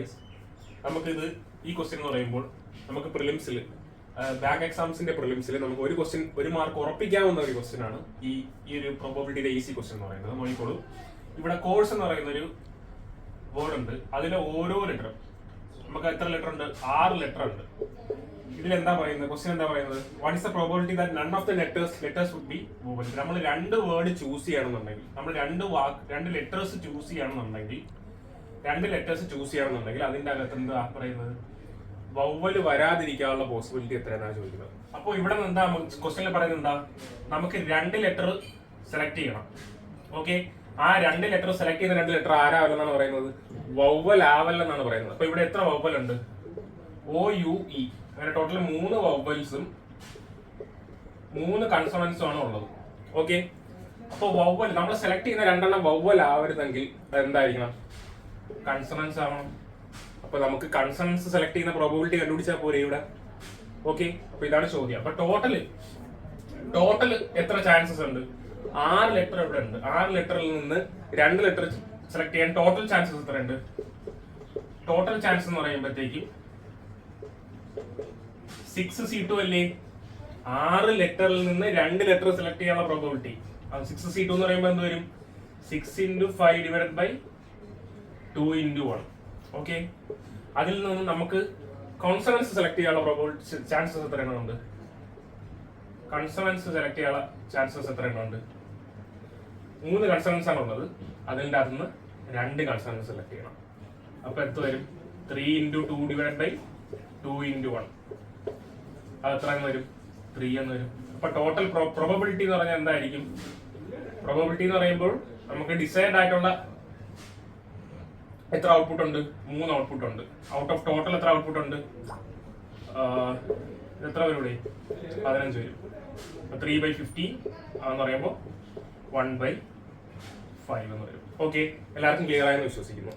Guys. നമുക്കിത് ഈ question എന്ന് പറയുമ്പോൾ നമുക്ക് പ്രിലിംസിൽ ബാക്ക് എക്സാംസിന്റെ പ്രിലിംസിൽ നമുക്ക് ഒരു ക്വസ്റ്റ്യൻ ഒരു മാർക്ക് ഉറപ്പിക്കാവുന്ന ഒരു ക്വസ്റ്റ്യൻ ആണ് ഈ ഒരു പ്രോബബിലിറ്റിയുടെ ഈസി ക്വസ്റ്റ്യൻ എന്ന് പറയുന്നത്. നോക്കിക്കോളൂ, ഇവിടെ കോഴ്സ് എന്ന് പറയുന്ന ഒരു വേർഡ് ഉണ്ട്. അതിലെ ഓരോ ലെറ്ററും നമുക്ക് എത്ര ലെറ്റർ ഉണ്ട്? 6 ലെറ്റർ ഉണ്ട്. ഇതിൽ എന്താ പറയുന്നത്? ക്വസ്റ്റ്യൻ എന്താ പറയുന്നത്? What is the probability that none of the letters would be vowel? നമ്മൾ 2 വേർഡ് ചൂസ് ചെയ്യണമെന്നുണ്ടെങ്കിൽ, നമ്മൾ 2 ലെറ്റേഴ്സ് ചൂസ് ചെയ്യണമെന്നുണ്ടെങ്കിൽ അതിന്റെ അകത്ത് എന്താ പറയുന്നത്? വവ്വല് വരാതിരിക്കാനുള്ള പോസിബിലിറ്റി എത്രയാണ് ചോദിക്കുന്നത്. അപ്പോൾ ഇവിടെ എന്താ ക്വസ്റ്റ്യനിൽ പറയുന്നത്? എന്താ, നമുക്ക് 2 ലെറ്റർ സെലക്ട് ചെയ്യണം. ഓക്കെ, ആ 2 ലെറ്റർ സെലക്ട് ചെയ്യുന്ന 2 ലെറ്റർ ആരാവല്ലെന്നാണ് പറയുന്നത്? വവ്വൽ ആവല്ലെന്നാണ് പറയുന്നത്. അപ്പൊ ഇവിടെ എത്ര വവ്വൽ ഉണ്ട്? OUE. അങ്ങനെ ടോട്ടൽ 3 വവ്വൽസും 3 കൺസോണൻസും ആണ് ഉള്ളത്. ഓക്കെ, അപ്പൊ വവ്വൽ നമ്മൾ സെലക്ട് ചെയ്യുന്ന 2 വവ്വൽ ആവരുതെങ്കിൽ എന്തായിരിക്കണം? കൺസണൻസ് ആവണം. അപ്പൊ നമുക്ക് കൺസണൻസ് സെലക്ട് ചെയ്യുന്ന പ്രോബബിലിറ്റി കണ്ടുപിടിച്ചാൽ പോരെ ഇവിടെ. ഓക്കെ, അപ്പൊ ഇതാണ് ചോദ്യം. അപ്പൊ ടോട്ടൽ എത്ര ചാൻസസ് ഉണ്ട്? 6 ലെറ്റർ ഇവിടെ ഉണ്ട്. 6 ലെറ്ററിൽ നിന്ന് 2 ലെറ്റർ സെലക്ട് ചെയ്യാൻ ടോട്ടൽ ചാൻസസ് എത്രയുണ്ട്? ടോട്ടൽ ചാൻസ് എന്ന് പറയുമ്പോഴത്തേക്കും 6C2 അല്ലേ? 6 ലെറ്ററിൽ നിന്ന് 2 ലെറ്റർ സെലക്ട് ചെയ്യാനുള്ള പ്രോബബിലിറ്റി 6C2 എന്ന് പറയുമ്പോൾ എന്ത് വരും? 6 × 5 ഡിവൈഡഡ് ബൈ 2 × 1. ഓക്കെ, അതിൽ നിന്ന് നമുക്ക് കോൺസണൻസ് സെലക്ട് ചെയ്യാനുള്ള പ്രോബബിലിറ്റി ചാൻസസ് എത്ര എണ്ണം ഉണ്ട്? കൺസണൻസ് സെലക്ട് ചെയ്യാനുള്ള ചാൻസസ് എത്ര എണ്ണം ഉണ്ട്? 3 കൺസണൻസ് ആണ് ഉള്ളത്. അതിൻ്റെ അകത്ത് നിന്ന് 2 കൺസണൻസ് സെലക്ട് ചെയ്യണം. അപ്പൊ എത്ര വരും? 3 × 2 ഡിവൈഡ് ബൈ 2 × 1. അത് എത്ര എന്ന് വരും? 3 എന്ന് വരും. അപ്പൊ ടോട്ടൽ പ്രോബബിലിറ്റി എന്ന് പറഞ്ഞാൽ എന്തായിരിക്കും? പ്രോബബിലിറ്റി എന്ന് പറയുമ്പോൾ നമുക്ക് ഡിസൈഡ് ആയിട്ടുള്ള എത്ര ഔട്ട്പുട്ട് ഉണ്ട്? 3 ഔട്ട്പുട്ട് ഉണ്ട്. ഔട്ട് ഓഫ് ടോട്ടൽ എത്ര ഔട്ട്പുട്ട് ഉണ്ട്? എത്ര വരും ഇവിടെ? 15 വരും. 3/15 എന്ന് പറയുമ്പോൾ 1/5 എന്ന് വരും. ഓക്കെ, എല്ലാവർക്കും ക്ലിയർ ആയെന്ന് വിശ്വസിക്കുന്നു.